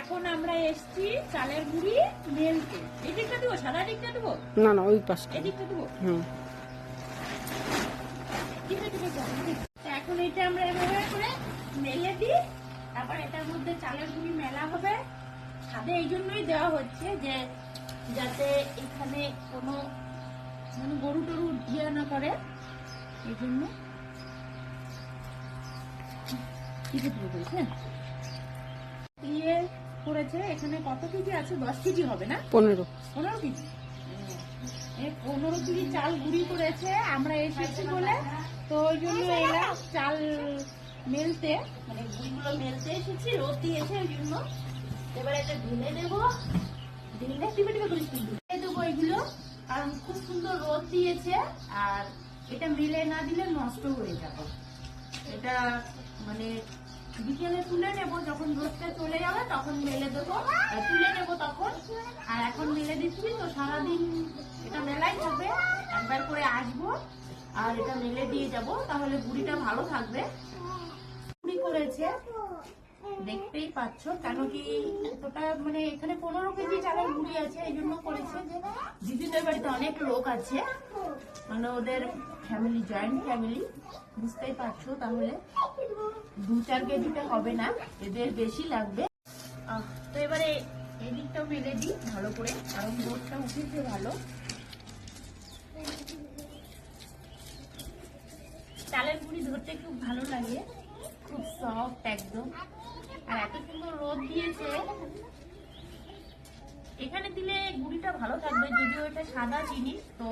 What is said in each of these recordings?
এখন আমরা এসছি চালের গুঁড়ি মেলতে। এই দিকটা দেবো, সাদা দিকটা দেবো না না ওই পাশটা, এই দিকটা দেবো। ঠিক আছে ঠিক আছে। এখন এটা আমরা এভাবে করে মেলে দিই, তারপর এটার মধ্যে চালের গুঁড়ি মেলা হবে। ছাদে এই জন্যই দেওয়া হচ্ছে যে যাতে এখানে কোনো মানে গরু টরু ইয়ে না করে, এই জন্য ইয়ে করেছে। এখানে কত কেজি আছে? 10 কেজি হবে না? 15 কেজি। 15 কেজি চাল গুঁড়ি করেছে। আমরা এসেছি বলে তো ওই জন্য এরা চাল মেলতে, মানে গুঁড়িগুলো মেলতে এসেছি, রোদ দিয়েছে ওই জন্য। এবার এটা ঢেলে দেবো, ঢেলে টিপে টিপে করে ঢেলে দেবো এগুলো, কারণ খুব সুন্দর রোদ দিয়েছে। আর এটা মেলে না দিলে নষ্ট হয়ে যাবে। এটা মানে বিকেলে তুলে নেবো, যখন রোদটা চলে যাবে তখন মেলে দেবো, তুলে নেবো তখন। আর এখন মেলে দিচ্ছি তো সারাদিন এটা মেলাই থাকবে। একবার করে আসবো আর এটা মেলে দিয়ে যাব, তাহলে গুঁড়িটা ভালো থাকবে। গুঁড়ি করেছে দেখতেই পাচ্ছ, কেন কি এতটা মানে এখানে 15 কেজি চালের গুঁড়ি আছে, এই জন্য করেছে যে দিদিদের বাড়িতে অনেক লোক আছে, মানে ওদের ফ্যামিলি, জয়েন্ট ফ্যামিলি, বুঝতেই পারছো। তাহলে 2-4 কেজিতে হবে না, এদের বেশি লাগবে। তো এবারে এই দিকটাও মেলে দিই ভালো করে, কারণ রোদটা উঠেছে ভালো। চালের গুঁড়ি ধরতে খুব ভালো লাগে, খুব সফট একদম। আর এত সুন্দর রোদ দিয়েছে, এখানে দিলে গুঁড়িটা ভালো থাকবে। যদিও এটা সাদা জিনিস, তো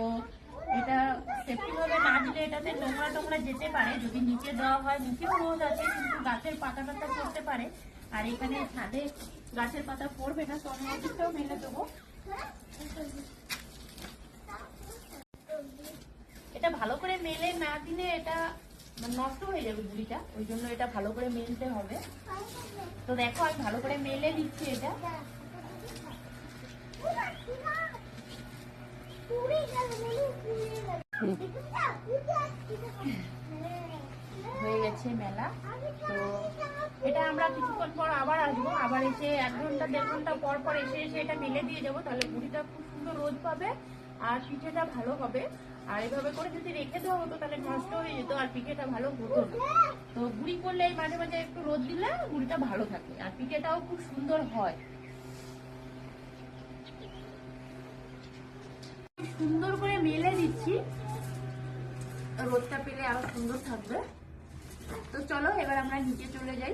এটা সেফটি ভাবে না দিলে এটাতে নোংরা টোংরা যেতে পারে। যদি নিচে দেওয়া হয়, নিচেও রোদ আছে কিন্তু গাছের পাতা টাতা পড়তে পারে। আর এখানে ছাদে গাছের পাতা পড়বে না, তো আমি ওদিকটাও মেলে দেবো। এটা ভালো করে মেলে না দিলে এটা নষ্ট হয়ে যাবে গুঁড়িটা, ওই জন্য এটা ভালো করে মেলতে হবে। তো দেখো আমি ভালো করে মেলে দিচ্ছি। এটা হয়ে গেছে মেলা। তো এটা আমরা কিছুক্ষণ পর আবার আসবো, আবার এসে 1 ঘন্টা 1.5 ঘন্টা পর পর এসে এটা মেলে দিয়ে যাবো, তাহলে গুঁড়িটা খুব সুন্দর রোদ পাবে আর পিঠেটা ভালো হবে। আর এইভাবে করে যদি রেখে দেওয়া হতো তাহলে নষ্ট হয়ে যেত আর পিঠেটা ভালো হতো না। তো গুঁড়ি করলে মাঝে মাঝে একটু রোদ দিলে গুঁড়িটা ভালো থাকে আর পিঠেটাও খুব সুন্দর হয়। সুন্দর করে মেলে দিচ্ছি, রোদটা পেলে আরো সুন্দর থাকবে। তো চলো এবার আমরা নিচে চলে যাই।